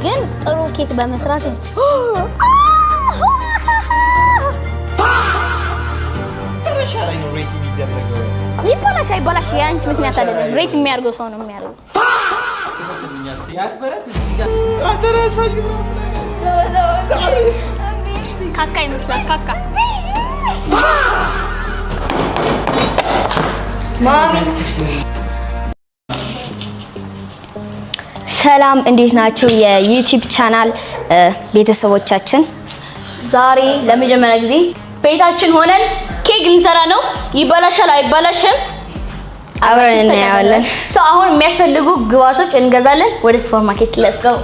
ግን ጥሩ ኬክ በመስራት ተረሻላይ ነው ሬት የሚደረገው ይባላሽ ያንቺ ምክንያት አይደለም ሬት የሚያርገው ሰው ነው የሚያርገው ያክበረት እዚህ ጋር አተረሳጅ ካካ ይመስላል ካካ ማሚ ሰላም እንዴት ናችሁ የዩቲዩብ ቻናል ቤተሰቦቻችን ዛሬ ለመጀመሪያ ጊዜ ቤታችን ሆነን ኬክ ልንሰራ ነው ይባላሻል አይባላሽም አብረን እናያለን ሰው አሁን የሚያስፈልጉ ግብአቶች እንገዛለን ወደ ሱፐር ማርኬት let's go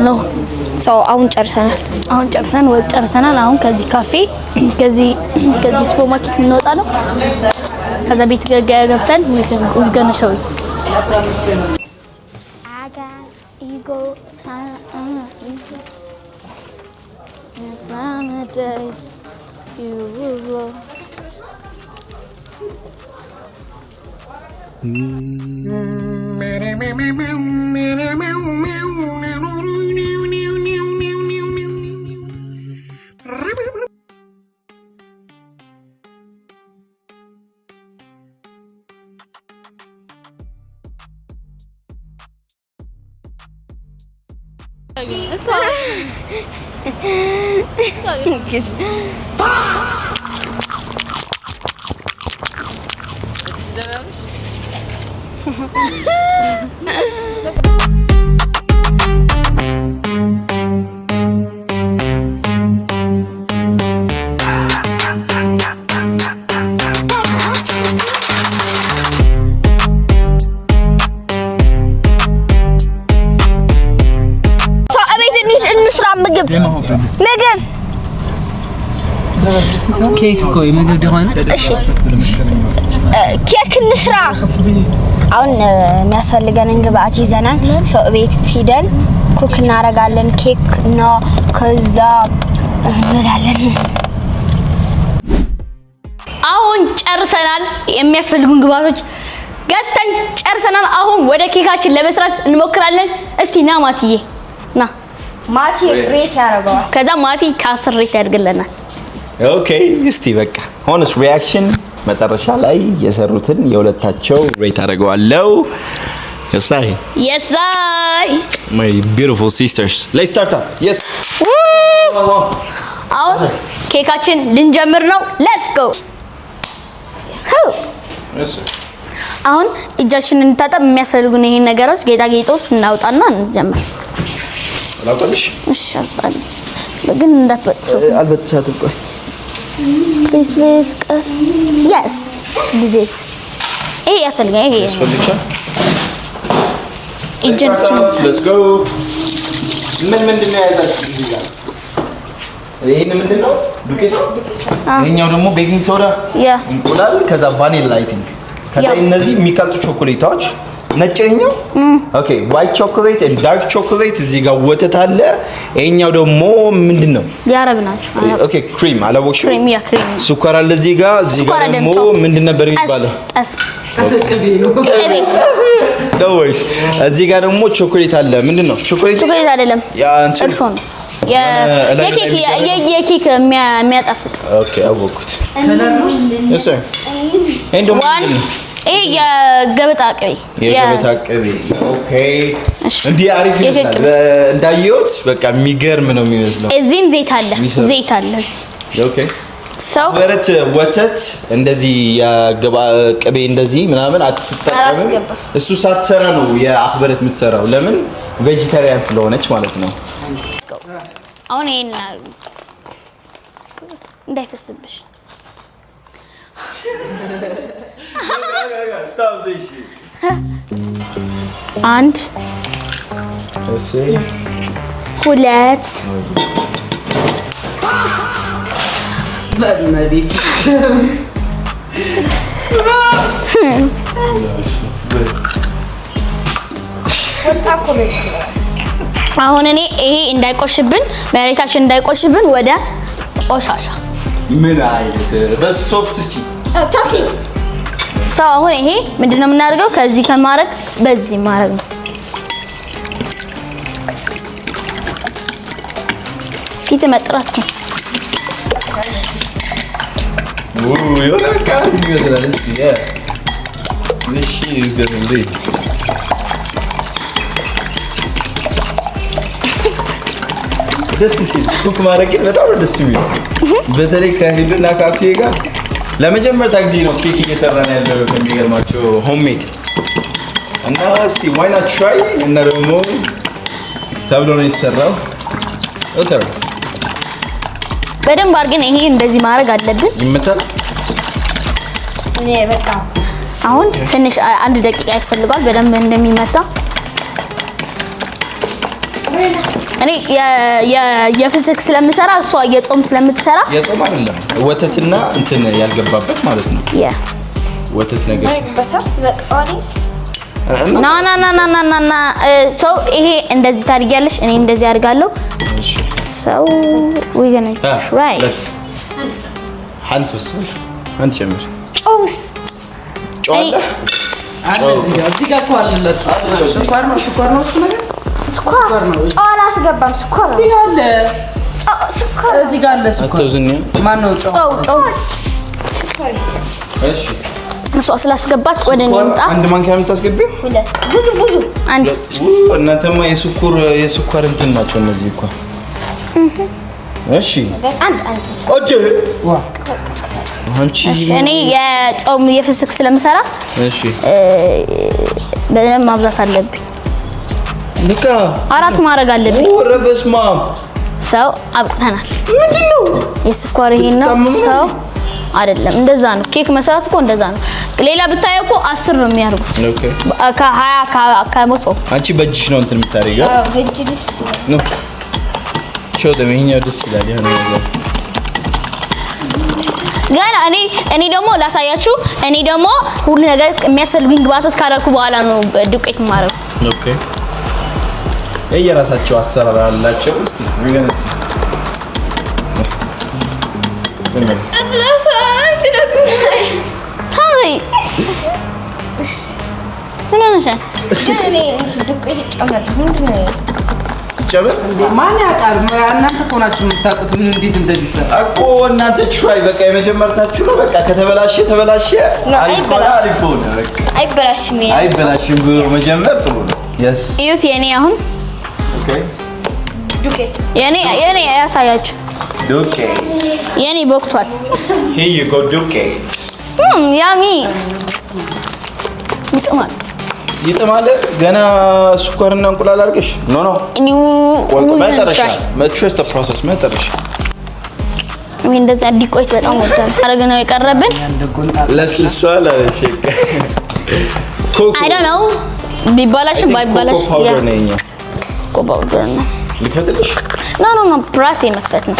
ነው ሰው አሁን ጨርሰናል አሁን ከዚህ ካፌ ከዚህ ሱፐር ማርኬት እንወጣ ነው ከዛ ቤት ገብተን ገነሸው አጋ ኢጎ ምግብ ኬክ ቆይ ምግብ ደሆነ እሺ ኬክ እንስራ አሁን የሚያስፈልገንን ግብአት ይዘናል ሰው ቤት ሄደን ኩክ እናረጋለን ኬክ ነው ከዛ እንበላለን አሁን ጨርሰናል የሚያስፈልጉን ግብአቶች ገዝተን ጨርሰናል አሁን ወደ ኬካችን ለመስራት እንሞክራለን እስቲ ና ማቲዬ ና ማቲ ሬት ያረጋዋል ከዛ ማቲ ከ10 ሬት ያድርግልናል ኦኬ እስቲ በቃ ሆነስ ሪአክሽን መጨረሻ ላይ የሰሩትን የሁለታቸው ሬት አደርገዋለሁ yes my beautiful sisters let's start up yes አሁን ኬካችን ልንጀምር ነው let's go አሁን እጃችንን እንታጠብ የሚያስፈልጉን ይሄን ነገሮች ጌጣጌጦች እናውጣና እንጀምር ላውጣልሽ እሺ አጣል ግን እንዳትበጥሱ አልበጥሳትም ቆይ please ቀስ yes this ይሄ ያስፈልጋል ይሄ እጃችን let's go ምንድነው ያዛችሁ እዚህ ጋር ይሄ ምንድነው ዱቄት ይሄኛው ደግሞ ቤኪንግ ሶዳ እንቁላል ከዛ ቫኒላ አይ ቲንክ ከዛ እነዚህ የሚቀልጡ ቾኮሌቶች ነጭ ነኛው ኦኬ ዋይት ቾኮሌት ኤንድ ዳርክ ቾኮሌት እዚህ ጋር ወተት አለ ይሄኛው ደግሞ ምንድነው ያረብ ናቸው ኦኬ ክሪም አላቦሽ ክሪም ያ ክሪም ሱካር አለ እዚህ ጋር ደግሞ ምንድን ነበር የሚባለው ቅቤ ነው ቅቤ ወይስ እዚህ ጋር ደግሞ ቾኮሌት አለ። ምንድነው? ቾኮሌት አይደለም። ያ እንትን እርሶ ነው የኬክ የሚያጣፍጥ። ኦኬ አወኩት። ከለር ነው እሱ። እንደውም ይሄ የገበታ ቅቤ ኦኬ። እንዴ አሪፍ ይመስላል። እንዳየሁት በቃ የሚገርም ነው የሚመስለው። እዚህም ዘይት አለ። ኦኬ ሰው ወረት ወተት እንደዚህ ያገባ ቅቤ እንደዚህ ምናምን አትጠቀምም። እሱ ሳትሰራ ነው የአክበረት የምትሰራው። ለምን? ቬጂታሪያን ስለሆነች ማለት ነው። አሁን ይሄን እንዳይፈስብሽ አንድ ሁለት በመዲት አሁን እኔ ይሄ እንዳይቆሽብን መሬታችን እንዳይቆሽብን ወደ ቆሻሻ ምን አይነት በሶፍት እቺ ሰው አሁን ይሄ ምንድነው የምናደርገው? ከዚህ ከማረግ በዚህ ማረግ ነው። ፊት መጥራት ነው። የሆነ ቃል ይመስላል። እስኪ እሺ ይገርም ደስ ሲል ኩክ ማድረግ በጣም ደስ የሚለው በተለይ ከሄዱና ካፌ ጋር ለመጀመሪያ ጊዜ ነው ኬክ እየሰራን ያለው። ከሚገርማቸው ሆምሜድ እና እስቲ ዋይ ናት ትራይ እና ደግሞ ተብሎ ነው የተሰራው። ኦኬ በደንብ አድርገን ይሄ እንደዚህ ማድረግ አለብን። ይመታል። እኔ በቃ አሁን ትንሽ 1 ደቂቃ ያስፈልጋል በደንብ እንደሚመታ። እኔ የፍስክ ስለምሰራ እሷ የጾም ስለምትሰራ የጾም አይደለም ወተትና እንትን ያልገባበት ማለት ነው። ያ ወተት ነገር ና ሰው ይሄ እንደዚህ ታድርጊያለሽ፣ እኔ እንደዚህ አድርጋለሁ። ሰው we gonna try አንተ ወሰን አንተ ጨምር ጮስ ጮላ እዚህ ጋር ቋልላችሁ ስኳር ነው እሱ ነገር ስኳር ነው። ጮላ አስገባም ስኳር ነው ሲላለ ስኳር እዚህ ጋር አለ ስኳር አትወዝኛ ማን ነው ጮው እሺ እሷ ስላስገባች ወደ እኔ እንጣ። አንድ ማንኪያ ነው የምታስገቢው? ሁለት ብዙ አንድ እናንተማ የስኳር እንትን ናቸው እነዚህ እኮ እሺ አንድ ኦኬ ዋ አንቺ እኔ የጾም የፍስክ ስለምሰራ እሺ በደንብ ማብዛት አለብኝ። ልካ 4 ማድረግ አለብኝ። ወረ በስማ ሰው አብቅተናል። ምንድነው የስኳር ይሄን ነው ሰው አይደለም። እንደዛ ነው ኬክ መስራት እኮ እንደዛ ነው። ሌላ ብታየው እኮ 10 ነው የሚያርጉት። ኦኬ ከ20 ከመቶ አንቺ በእጅሽ ነው እንትን የምታደርጊው? አዎ በእጅ ደስ ነው። ሾው ደምኛው ደስ ይላል ያለው ነገር ጋር እኔ ደግሞ ላሳያችሁ። እኔ ደግሞ ሁሉ ነገር የሚያስፈልጉኝ ግብአቶች ካደረኩ በኋላ ነው ዱቄት ማረግ። ኦኬ የራሳቸው አሰራር አላቸው። እስቲ እንገናስ ማን ያውቃል? እናንተ እኮ ናችሁ የምታውቁት እንዴት እንደሚሰራ እኮ። እናንተ ትራይ በቃ የመጀመርታችሁ ነው። በቃ ከተበላሸ አይበላሽም ብሎ መጀመር ጥሩ ነው። yes እዩት የኔ አሁን ኦኬ ዱቄት የኔ ያሳያችሁ ዱቄት የኔ ቦክቷል። here you go ዱቄት ያሚ ይጥማል። ገና ስኳርና እንቁላል አድርገሽ ኖ መጨረሻ መትረስ the process መጨረሻ ምን እንደዛ ዲቆይት በጣም ወጣን አረገ ነው የቀረብን። ለስልሷል አለሽ ኮኮ I don't know ቢባላሽም ባይባላሽ ያ ኮኮ ፓውደር ነው። ልክፈትልሽ? ኖ ፕራሴ መክፈት ነው።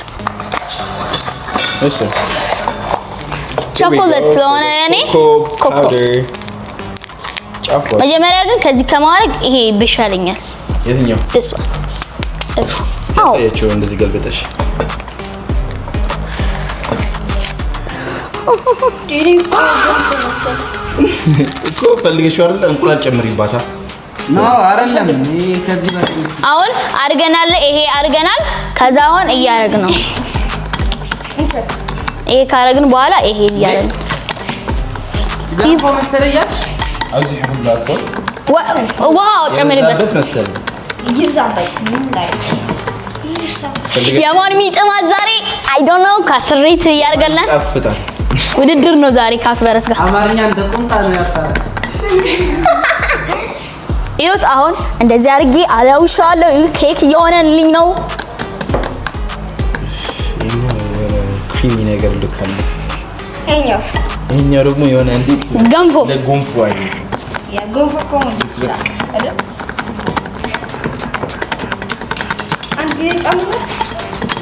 እሺ ቾኮሌት ስለሆነ እኔ ኮኮ መጀመሪያ ግን ከዚህ ከማድረግ ይሄ ቢሻለኛል። የትኛው? እሱ ታያቸው እንደዚህ ገልበጠሽ እኮ ፈልገሽው አይደል? እንቁላል ጨምሪባታል። ነው አይደለም? ይሄ ከዚህ በፊት አሁን አድርገናል። ይሄ አድርገናል። ከዛ አሁን እያደረግን ነው። ይሄ ካረግን በኋላ ይሄ እያደረግን ገንፎ መሰለያች እዚህ ሁሉ አጥቶ ውሃው ጨምሪበት መሰለኝ። ይብዛበት ምን ላይ የማን ሚጥማት ዛሬ አይ ዶንት ኖ ከስሪት እያደረገልን ጠፍጣል። ውድድር ነው ዛሬ ከአክበረስ ጋር አማርኛ እንደቆንጣ ነው ያጣው። ይኸውት አሁን እንደዚህ አድርጌ አለውሻለሁ። ኬክ እየሆነልኝ ነው። ክሪሚ ነገር ልካለ። እኛስ ይሄኛው ደግሞ የሆነ እንዴ ገንፎ ለጎንፎ አይደል? ያ ገንፎ ቆሞ ይስላል አይደል? አንዴ ጨምሮ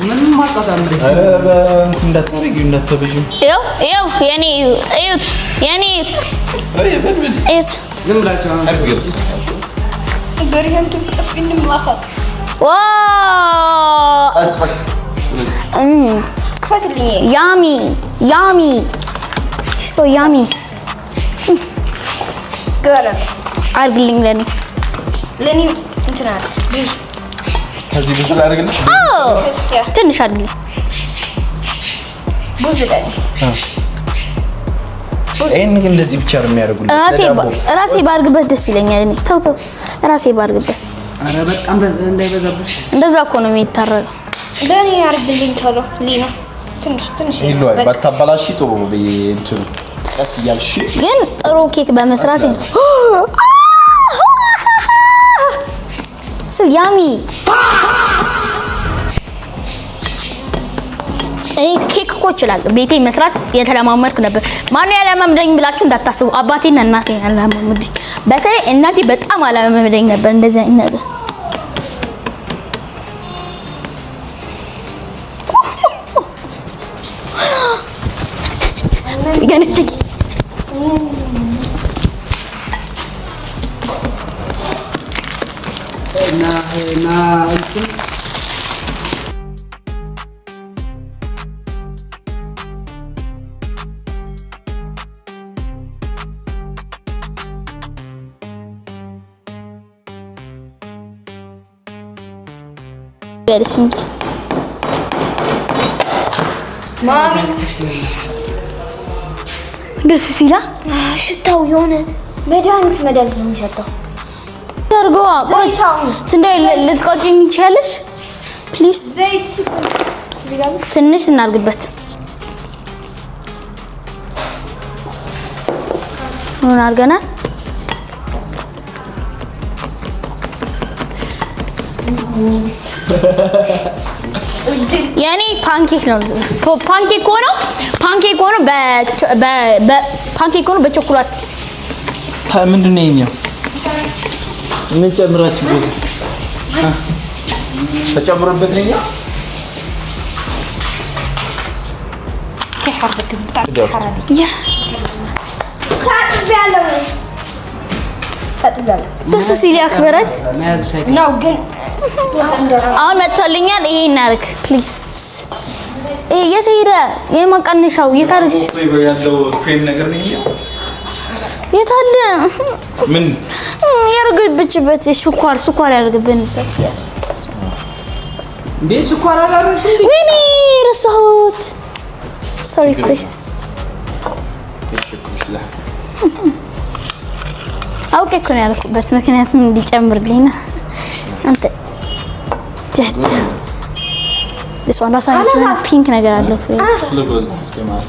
ምንም ማጣጣምሪ አረ በእንትን እንዳታረጊው እንዳትበጂው። ይኸው የኔ እዩት፣ የኔ አይ በድብል እዩት። ዝም ብላችሁ አሁን አርግልስ በሪያንቱ ጥፍን ማኸ ዋው አስፈስ ክፈትልኝ ያሚ ያሚ ሶ ያሚ ገለ አርግልኝ ለኔ እንትና ከዚህ ብዙ አርግልሽ ትንሽ አድርግልኝ። ብዙ ለኔ ይሄን ግን እንደዚህ ብቻ ነው የሚያደርጉልኝ። ራሴ ባርግበት ደስ ይለኛል። እኔ ተው ራሴ ባርግበት። አረ በጣም እንዳይበዛብሽ። እንደዛ እኮ ነው የሚታረገው። ለኔ አርግልኝ ቶሎ ሊና ትንሽ ይሏል ባታባላሽ ጥሩ ነው። በእንትኑ ቀስ እያልሽ ግን ጥሩ ኬክ በመስራት ነው። ያሚ እኔ ኬክ እኮ እችላለሁ። ቤቴ መስራት የተለማመድኩ ነበር። ማነው ያለማመደኝ ብላችሁ እንዳታስቡ። አባቴና እናቴ ያለማመዱኝ። በተለይ እናቴ በጣም አለማመደኝ ነበር እንደዚህ አይነት ነገር። ገነጨኝ እና እንትን ያለሽ እንጂ ማሚ ደስ ሲላ ሽታው የሆነ መድኃኒት ነው የሚሸተው። አድርገዋ ስንዴ ልትቆጪኝ ትችያለሽ? ፕሊዝ ዘይት ትንሽ እናድርግበት። ምን አድርገናል? ያኔ ፓንኬክ ነው። ፓንኬክ ሆኖ በቾኮላት ምንድን ነው የኛው? ምን ጨምራችሁበት? ተጨምሮበት ነው የኛው? ደስ ሲል ያክብረት ነው ግን አሁን መጥቶልኛል። ይሄ እናድርግ ፕሊዝ። የት ሄደ የማቀነሻው? የት አድርግ ያለው ክሬም ነገር ነው የኛው? የት አለ? ምን ያርግብችበት? ስኳር ያርግብንበት። ያስ እንዴ ስኳር አላረሽ እንዴ? ወይኔ ረሳሁት። ሶሪ ፕሊዝ። አውቄ እኮ ነው ያልኩበት፣ ምክንያቱም እንዲጨምርልኝ ነው። አንተ ጀት ለሷና ሳይሆን ፒንክ ነገር አለው ፍሬ ስለጎዝ ነው ተማር።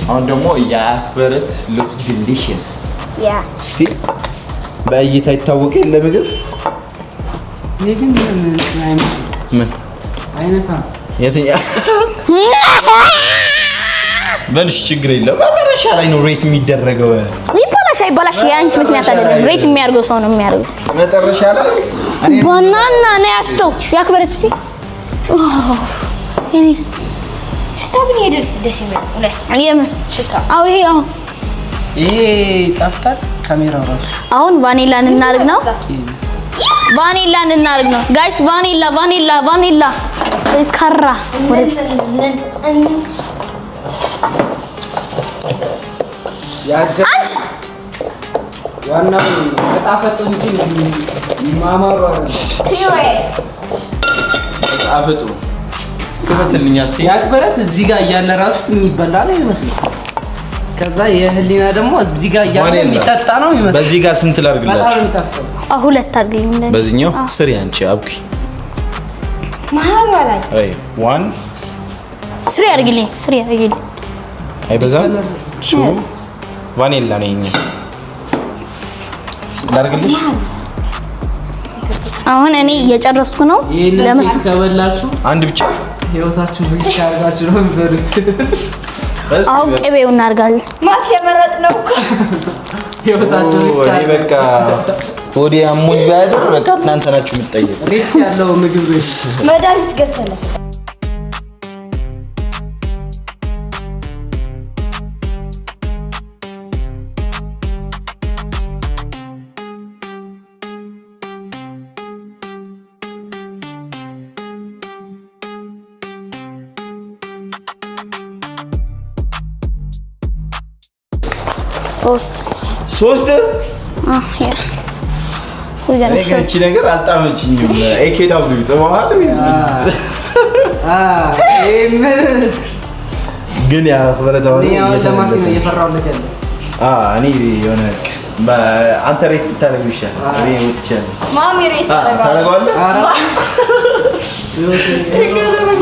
አሁን ደግሞ ያክብረት looks delicious ያ እስቲ በእይታ ይታወቅ የለ ምግብ ይሄ ግን ምን አይመስልም። ምን አይነካ የትኛ በልሽ ችግር የለም። መጨረሻ ላይ ነው ሬት የሚደረገው። ይባላሽ ያንቺ ምክንያት አይደለም። ሬት የሚያርገው ሰው ነው የሚያርገው። መጨረሻ ላይ ባናና ነው ያስተው ያክብረት እስቲ እኔስ ሽታው ግን ደስ ይላል። እውነት የምን ሽታ? አው ይሄ ጣፍጣል። ካሜራው ራሱ አሁን ቫኒላን እናርግ ነው። ቫኒላን እናርግ ነው ጋይስ። ቫኒላ እስካራ ወደዚህ ያጀ ዋናው በጣፈጡ እንጂ ማማሩ አይደለም። በጣፈጡ ከፈትልኛት ያክበረት እዚህ ጋር እያለ ራሱ የሚበላ ነው ይመስላል። ከዛ የህሊና ደግሞ እዚህ ጋር እያለ የሚጠጣ ነው ይመስላል። በዚህ ጋር ስንት ላድርግላችሁ? ሁለት አድርግልኝ። በዚህኛው ስሪ አንቺ አብኪ መሀል ላይ አይ ዋን ስሪ አድርግልኝ። አይበዛም? ቹ ቫኒላ ነኝ ላድርግልሽ። አሁን እኔ እየጨረስኩ ነው። ለምን ከበላችሁ አንድ ብቻ ህይወታችሁን ሪስክ አድርጋችሁ ነው የምትበሉት። አሁን ቅቤው እናድርጋለን። ማት የመረጥነው እኮ ህይወታችሁን ሪስክ አድርጋችሁ በቃ ወዲ አሞኝ ባያድር በቃ እናንተ ናችሁ የምትጠይቁ። ሪስክ ያለው ምግብ እሺ መድኃኒት ገዝተናል። ሶስት ያ እቺ ነገር አልጣመችኝም። ኤኬዳብሊው ተባለ ግን ያ ወረዳው ለማለት ነው እየፈራሁለት ያለው። እኔ የሆነ አንተ ሬት ብታደርገው ይሻላል። እኔ ወጥቻለሁ። ማሚ ሬት ታደርገዋለህ?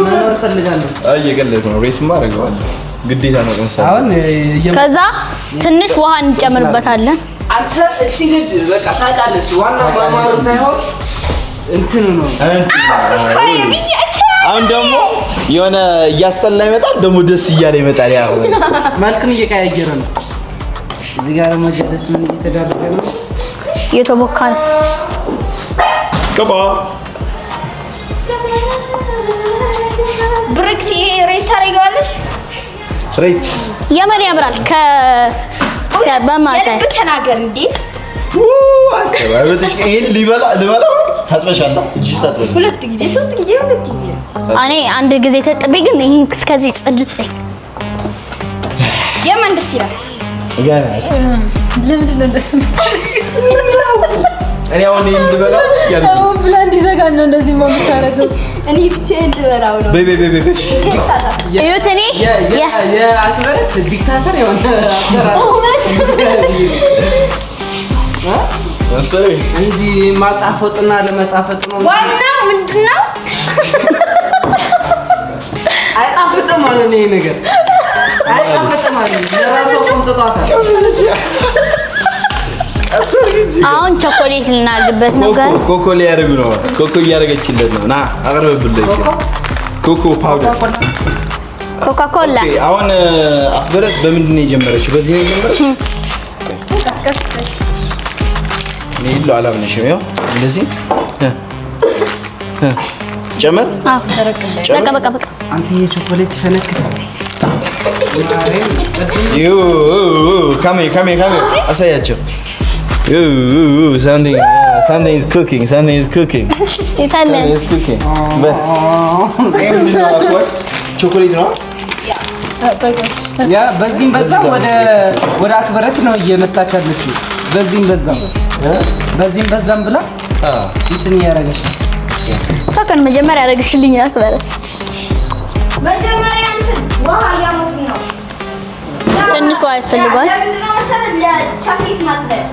መኖር ፈልጋለሁ። እየቀለድኩ ነው። ሬትማ አደርገዋለሁ ግዴታ ነው። አሁን ከዛ ትንሽ ውሃ እንጨምርበታለን። አንተ እሺ ልጅ በቃ ታውቃለች። ዋናው ማማሩ ሳይሆን እንትኑ ነው። አሁን ደግሞ የሆነ እያስጠላ ይመጣል፣ ደግሞ ደስ እያለ ይመጣል። ያው መልክን እየቀያየረ ነው። እዚህ ጋር መጀለስ ምን እየተዳረገ ነው? እየተቦካ ነው። ገባ ብርክቲ ሬት ታደርጊዋለሽ? ሬት የምን ያምራል በማታ የልብ ተናገር እንዴ አባይበትሽ ይሄን ልበላ ታጥበሻል? እጅሽ ታጥበሽ? ሁለት ጊዜ ሶስት ጊዜ ሁለት ጊዜ እኔ አንድ ጊዜ ተጥቤ ግን ይሄን እስከዚህ ጽድት ላይ የማን ደስ ይላል? ገና ለምንድን ነው እንደሱ እኔ አሁን ይሄን ልበላ ያለው ብላ እንዲዘጋ ነው እንደዚህ የምታረገው? እኔ ብቻዬን ልበላው ነው። ቤቤ እዩት። እኔ የአክበረት ዲክታተር የሆነ እንጂ ማጣፈጥና ለመጣፈጥ ነው። ዋናው ምንድነው? አይጣፍጥም ማለት ነው። ይሄ ነገር አይጣፍጥም ማለት ነው። ለራሱ ቆምጥቷታል። አሁን ቾኮሌት ልናድርግበት ነው። ጋር ኮኮ ሊያደርግ ነው። ኮኮ እያደረገችለት ነው። ና አቅርብብልኝ። ኮኮ ፓውደር ኮካ ኮላ። አሁን አክበረት በምንድን ነው የጀመረችው? በዚህ ነው የጀመረችው። እኔ ይሉ አላምንሽም። ይኸው እንደዚህ ጨመር። በቃ አንተ የቾኮሌት ይፈነክታል። ካሜ አሳያቸው። Something is cooking. ይታለን ቾኮሌት ነው። ያ በዚህም በዛ ወደ አክበረት ነው እየመጣች ያለችው። በዚህም በዛም ብላ እንትን እያደረገች ነው። ሰከን መጀመሪያ ያደረግሽልኝ አክበረት። መጀመሪያ ውሃ እያሞኩ ነው። ትንሽ ውሃ ያስፈልገዋል። ለምንድን ነው መሰለህ? ለቻክሌት ማቅለጫ።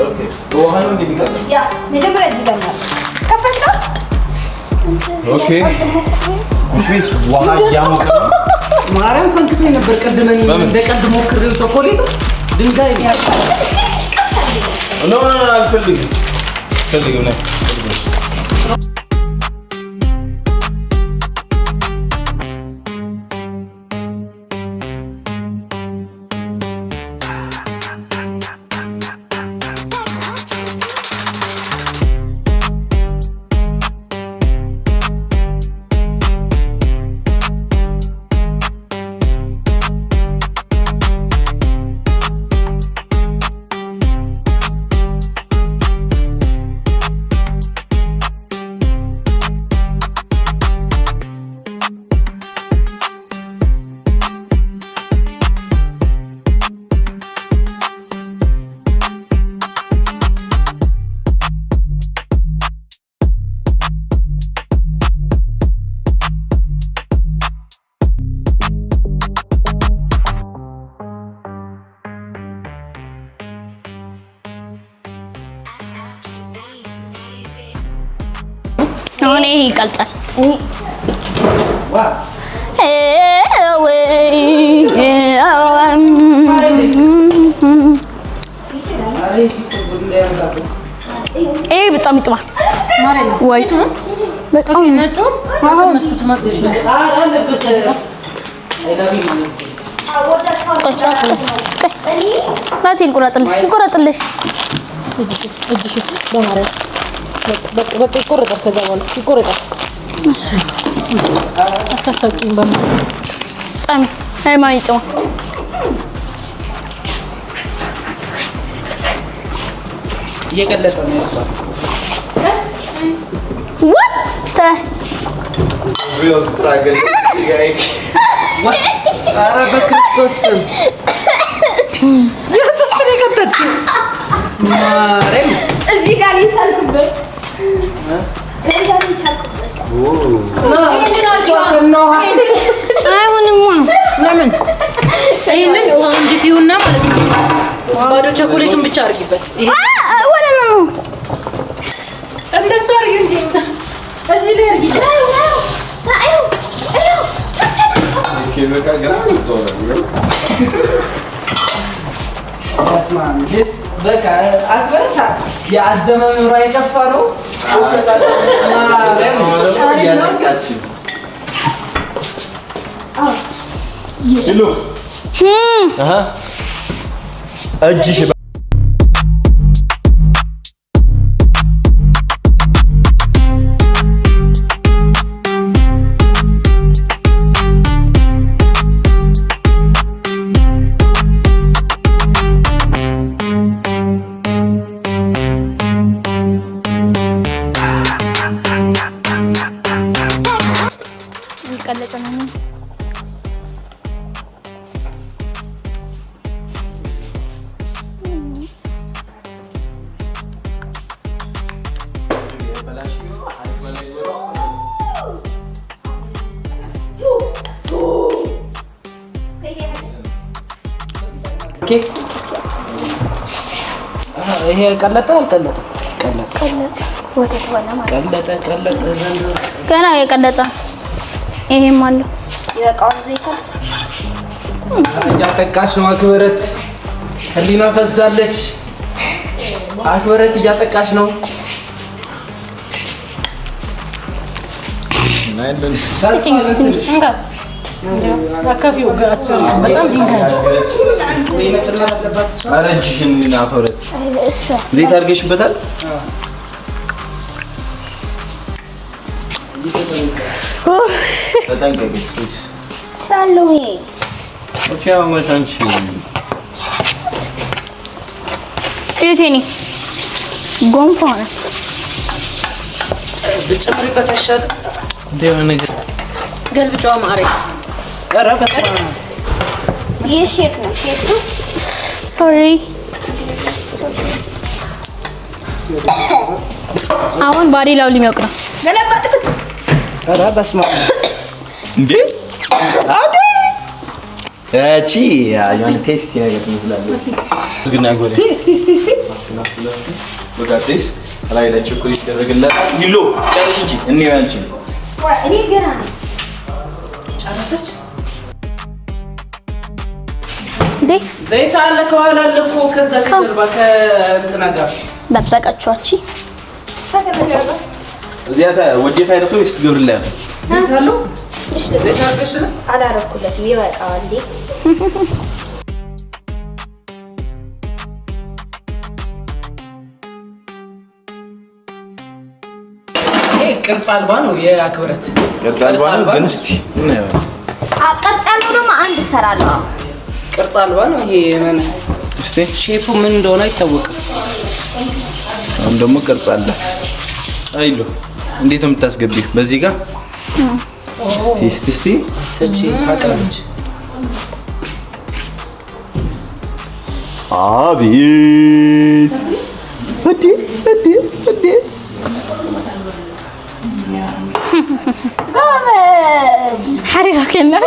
ኦኬ ውሃ ነው እንደሚቀጥለው። ያ መጀመሪያ እዚህ ጋር ነው ከፈትከው። ኦኬ እሺ ውሃ እያሞቀ ነው። ማርያም ፈንክቶኝ ነበር ቅድም። እኔ እንደ ቀልድ ሞክሬው ቾኮሌቱ ድንጋይ ነው። ኖ አልፈልግም። ፈልግም ነው አሁን ይሄ ይቀልጣል። ይሄ በጣም ይጥማል። ወይቱ በጣም ነጩ መስኩት ማጥሽ ናቲ ልቁረጥልሽ በቃ ይቆረጣል። ከዛ በኋላ ይቆረጣል። አታሳቂኝ በጣም ሃይማኖት ነው። እየቀለጠ ነው እሷ ወጣ real struggle guys ኧረ በክርስቶስ ስም የተስተረገበት ማረም እዚህ ጋር ይቻልኩበት ለምን ይሄንን ውሃውን እንዲፊውና ማለት ነው። ባዶ ቸኮሌቱን ብቻ አድርጊበት። ወደ ነው እንደሱ አድርጊ እንጂ እዚህ ላይ አድርጊ። በቃ ገና ነው ያስማምስ በቃ አክበርታ ያዘመኑ ራይ ከፋ ነው ሄሎ እጅሽ ይሄ ቀለጠ አልቀለጠ ቀለጠ ወተት ሆነ ማለት ቀለጠ ዘንድ ገና የቀለጠ ይሄም አለው ይበቃውን ዘይት እያጠቃሽ ነው አክብረት ህሊና ፈዛለች አክብረት እያጠቃሽ ነው ናይለን አካፊው ጋር በጣም ድንጋይ ወይ መጨመር አለባት ኧረ እጅሽን አፈረት ዘይት አድርገሽበታል ተጠንቀቂሽ ሳለው ኦኬ አማሻንቺ እቴኒ ጎንፋ ነው ብጨምሪበት አይሻልም እንደው ነገር ገልብጫው ማሬ ኧረ በጣም የሼፍ ነው ሼፍ ሶሪ አሁን ባሪላው ሊሞቅ ነው ገለባጥኩት ኧረ በስመ አብ እንዴ አደ እቺ ያን ቴስት ነገር ትመስላለች ግን ያጎለ ሲ ወጋቴስ ላይ ለቸኮሌት ይደረግላታል ይሎ ጨርሽ እንጂ እንዴ አንቺ እኔ ገና ነው ጨረሰች እንዴ ዘይት አለ ከኋላ አለ እኮ ከዛ ከጀርባ ከእንትና ጋር በበቃችኋቺ ፈተበገባ እዚያታ ወዴት አይደለም እስቲ ገብርላ ዘይት አለው ዘይት አድርገሽ አላረኩለትም ይበቃዋል እንዴ ቅርጽ አልባ ነው የአክብረት ቅርጽ አልባ ነው ግን እስቲ ነው ቅርጽ ያለው ደግሞ አንድ እሰራለሁ ቅርጽ አልባ ነው ይሄ ምን እስቲ ሼፑ ምን እንደሆነ አይታወቅም አሁን ደግሞ ቅርጽ አለ አይሎ እንዴት ነው የምታስገቢው በዚህ ጋር እስቲ ተቺ ታቀርብች አቤት እዲ ጎበዝ حريرة كنا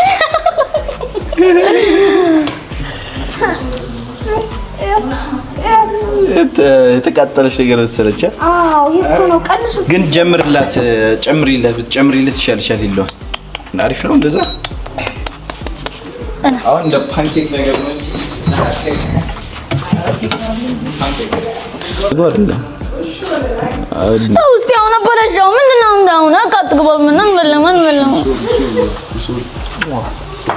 የተቃጠለሽ ነገር መሰለች። አዎ ይሄ ነው ቀንሱት። ግን ጨምሪለት ይሻልሻል ይለዋል። አሪፍ ነው እንደዛ። አሁን እንደ ፓንኬክ ነገር ነው እንጂ እስቲ አሁን አበላሻው ምንድነው? እንዳሁን አቃጥቅበ ምንም በለማን በለማ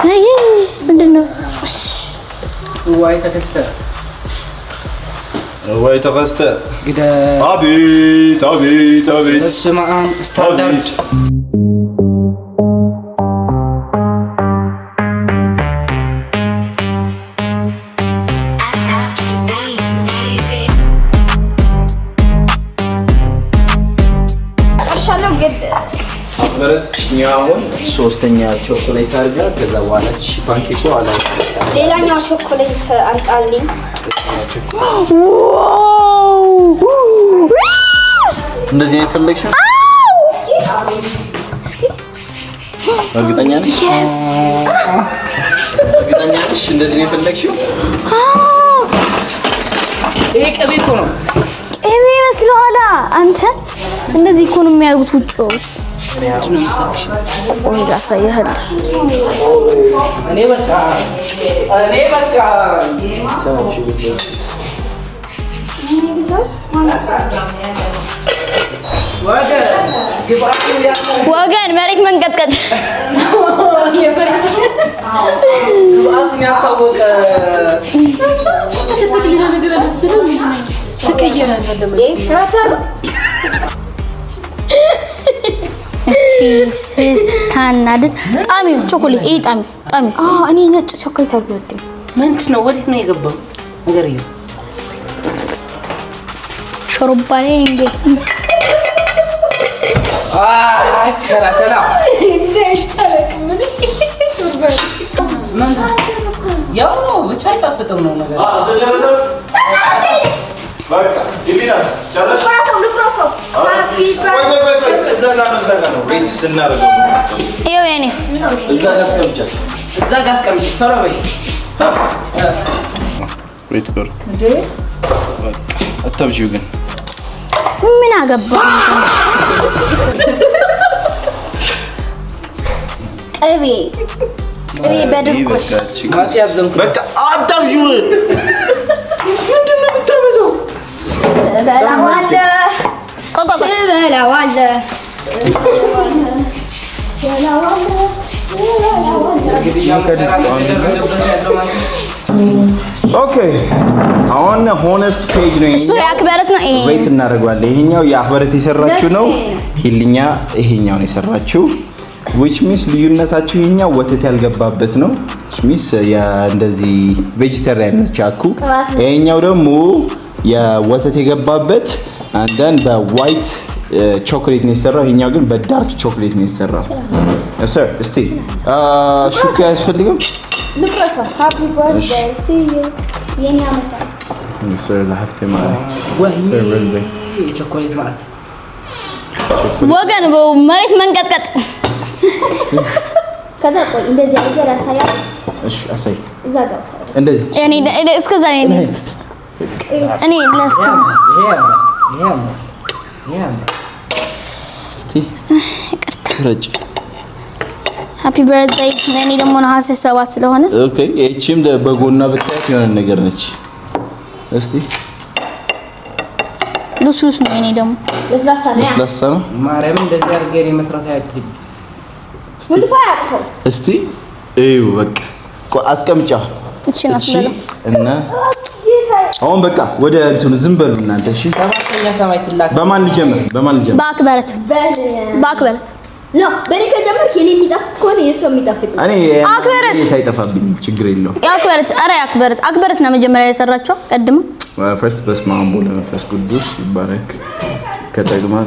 አይ ምንድነው? ወይ ተከስተ ግደ አቤት ስማም ስታንዳርድ በረትኛውን ሶስተኛ ቾኮሌት አድርጋ ከዛ በኋላ ፓንኬኩ አላ ሌላኛው ቾኮሌት አንጣልኝ። እንደዚህ የፈለግሽው እርግጠኛ ነሽ? እርግጠኛ ነሽ እንደዚህ የፈለግሽው? ይሄ ቅቤ እኮ ነው። ቅቤ መስሎሃል አንተ? እንደዚህ እኮ ነው የሚያዩት ውጭ። ቆይ ላሳይሃለሁ። እኔ በቃ ወገን መሬት መንቀጥቀጥ ግብአቱን ያልታወቀ ስታናድድ ጣሚ ነው ቾኮሌት። ይሄ ጣሚ እኔ ነጭ ቾኮሌት አልወድም። ምንድን ነው? ወዴት ነው የገባው ነገር? እዩ ሾርባ ላይ እንዴ ቸላ ያው ነው ብቻ አይጣፍጥም ነው ነገር። በቃ ይቢናስ ጨረሽ? ሬት ስናደርገው ይኸው የኔ እዛ ጋር አስቀምጫት። ቶሎ በይ። ሬት ቆር እንዴ አታብዢው ግን ምን አገባ? ቅቤ በድርቆሽ በቃ አታብዢው። ምንድን ነው የምታበዛው? ኦኬ አሁን ሆነስት ፔጅ ነው እሱ የአክበረት ነው። ይሄ ዌት እናደርጋለን። ይሄኛው የአክበረት የሰራችው ነው። ሂልኛ ይሄኛው ነው የሰራችው which means ልዩነታቸው ይሄኛው ወተት ያልገባበት ነው which means እንደዚህ ቬጂተሪያን ነች አኩ። ይሄኛው ደግሞ የወተት የገባበት አንዳንድ በዋይት ቾኮሌት ነው የሰራው። ይሄኛው ግን በዳርክ ቾኮሌት ነው የሰራው። ሰር እስቲ ሹካ ያስፈልግም ልቆሳ ሃፒ በርዝዴይ ቱ ዩ የኔ አመታ ሰር ለሀፍቴ ማለት ወይ የቾኮሌት ማለት ወገን መሬት መንቀጥቀጥ። ከዛ ቆይ እንደዚህ አድርገህ ያሳያል። እሺ አሳይ። እዛ ጋር እንደዚህ እኔ እስከዛ እኔ ለስከዛ ይሄ ረጭ ሃፒ በርዝዴይ። እኔ ደግሞ ነሐሴ 7 ስለሆነ ኦኬ። እቺም በጎና ብታያት የሆነ ነገር ነች። እስቲ ሉስ ነው። እኔ ደግሞ ለስላሳ ነው። ማርያም እንደዚህ አድርገህ እኔ መስራት አያቅተኝ። እስቲ እዩ በቃ አስቀምጫ እቺ ናት እና አሁን በቃ ወደ እንትኑ ዝም በሉ እናንተ። እሺ ሰባተኛ ሰማይ ትላክ። በማን ልጀምር? በአክበረት ኖ በኔ ከጀመርክ የኔ የሚጣፍጥ ከሆነ የእሷ የሚጣፍጥ እኔ አክበረት አይጠፋብኝ፣ ችግር የለውም። አክበረት ነው መጀመሪያ የሰራቸው ቀድሞ። ፈርስት በስመ አብ ወወልድ ወመንፈስ ቅዱስ ይባረክ። ከተግማር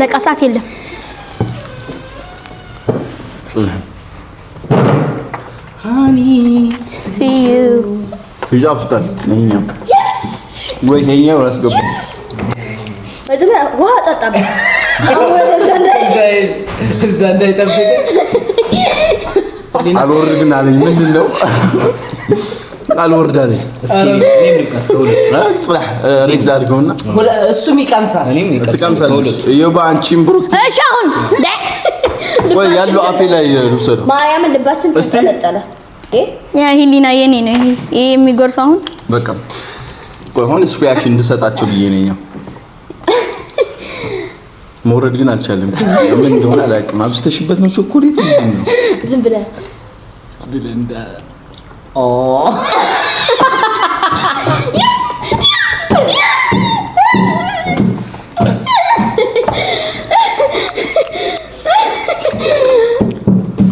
በቃ ሰዓት የለም። ሃኒ see you ይጣፍጣል። ይሄኛው ወይ ይሄኛው አስገባ። መጀመሪያ ውሃ ጠጣበት። እዛ እንዳይጠብቅ አልወርድም አለኝ ምንድነው አልወርዳለኝ እስኪ እኔም ልቀስከው ሬክስ አድርገውና እሱም ይቀምሳል እኔም ይቀምሳል ይባ አንቺም ብሩክ እሺ አሁን ወይ ያለው አፌ ላይ ልውሰድ ማርያም ልባችን ተንጠለጠለ ያ ሂሊና የኔ ነው ይሄ የሚጎርስ አሁን በቃ ቆይ ሆነስ ሪአክሽን እንድሰጣቸው ብዬ ነኝ መውረድ ግን አልቻለም ምን እንደሆነ አላውቅም አብስተሽበት ነው ቾኮሌት ነው ዝም ብለህ እንደ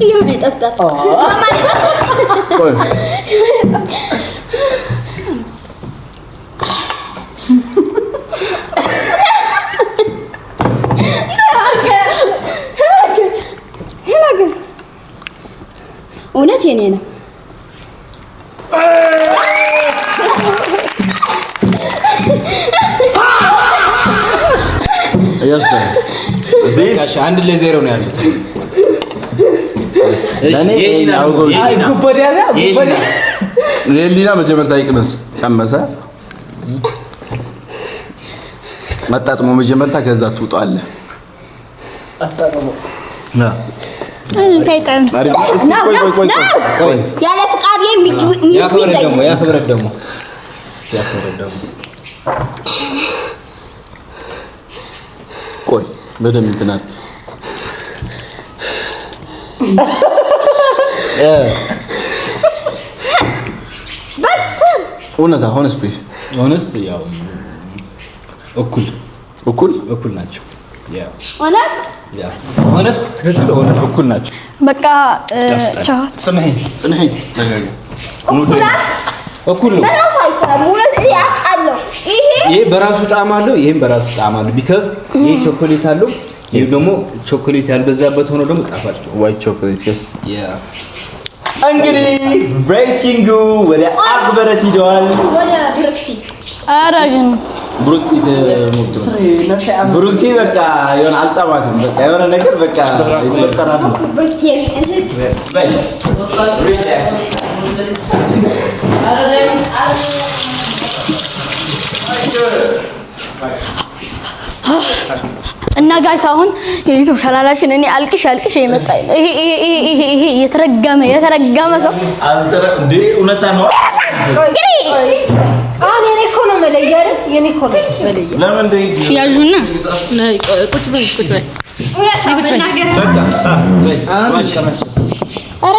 ይሁን ይጠፍጣት ቆይ እውነት የኔ ነው this አንድ ለ0 ነው ያሉት ለኔ የሊና መጀመሪያ ይቅመስ ቀመሰ መጣጥሞ መጀመሪያ ከዛ ትውጣለ አጣጣሞ ና ታይጣን ቆይ ያለ ፍቃድ ያፈረድ ደግሞ ቆይ በደም እንትናል እውነታ ሆነስት ያው እኩል ናቸው ያው ሆነስት ትክክል እውነት እኩል ናቸው በቃ ቻት ጽንሄ ተጋጋ እኩል ነው ይሄ በራሱ ጣዕም አለው ይሄም በራሱ ጣዕም አለው ቢካዝ ይሄ ቾኮሌት አለው ይሄ ደግሞ ቾኮሌት ያልበዛበት ሆኖ ደግሞ ጣፋጭ ዋይት ቾኮሌት ያ እንግዲህ ብሬኪንግ ወደ አክበረት ሂደዋል ወደ ብሩክቲ አራጅን ብሩክቲ በቃ የሆነ አልጣማትም በቃ የሆነ ነገር በቃ ይፈጠራል ብሩክቲ እህት እና ጋይስ አሁን የዩቲዩብ ቻናላችን እኔ አልቅሽ የመጣ ይሄ የተረገመ ሰው እንዴ እውነታ ነው አሁን የኔ እኮ ነው መለየር የኔ እኮ ነው መለየር ለምን እንደ ያዡና ቁጭ በይ ኧረ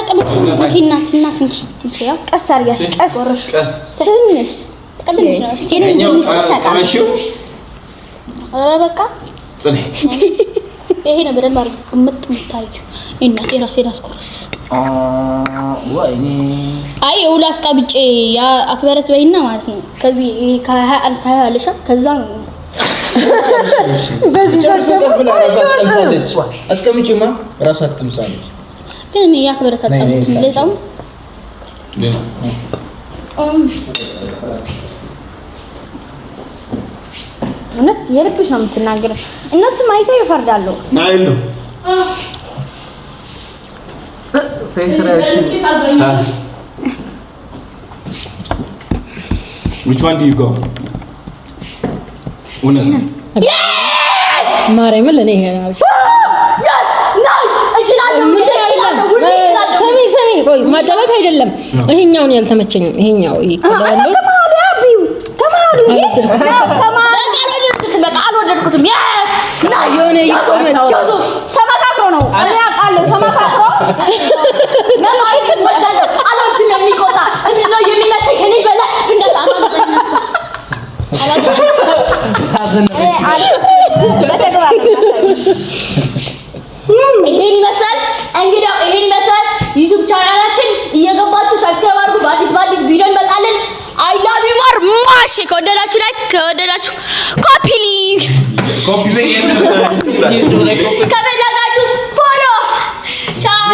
እናት እንኪ ያው ቀስ አድርጊያት ቀስ ትንሽ ኧረ በቃ ይሄ ነው በደንብ አድርገው የምታሪው እናቴ ራሴን አስቆረሽ ወይኔ አይ ውላስ ቀብጬ ያ አክበረት በይና ማለት ነው ከዚህ ታያለሽ ከዛ ነው ቀስ ብላ ራሷ ትቀምሳለች አስቀምጪማ ራሷ ትቀምሳለች ግን ያ አክበረት አጣምት ለዛው እውነት የልብሽ ነው የምትናገረው እነሱም አይተው ይፈርዳሉ ናይሉ which one do you go እውነት ማርያም ለኔ ይሄ ነው ሰሚ ቆይ ማጨላት አይደለም ይሄኛው ነው ያልተመቸኝ ይሄኛው ይቀበላል አልወደድኩትም የሆነ ይቆመጥ ተመካክሮ ነው እኔ አውቃለሁ ተመካክሮ ነው አይደል ወጣለው አላውቅም የሚቆጣ እንደው የሚመስል ከኔ በላይ እንደታ አላውቅም ይሄን ይመስላል እንግዲህ ይሄን ይመስላል ዩቲዩብ ቻናላችን እየገባችሁ ሰብስክራይብ አድርጉ በአዲስ ቪዲዮ እንመጣለን አይ ላቭ ዩ ማር ማሽ ከወደዳችሁ ላይክ ከወደዳችሁ ኮፒ ሊንክ ከበላጋችሁ ፎሎ ቻው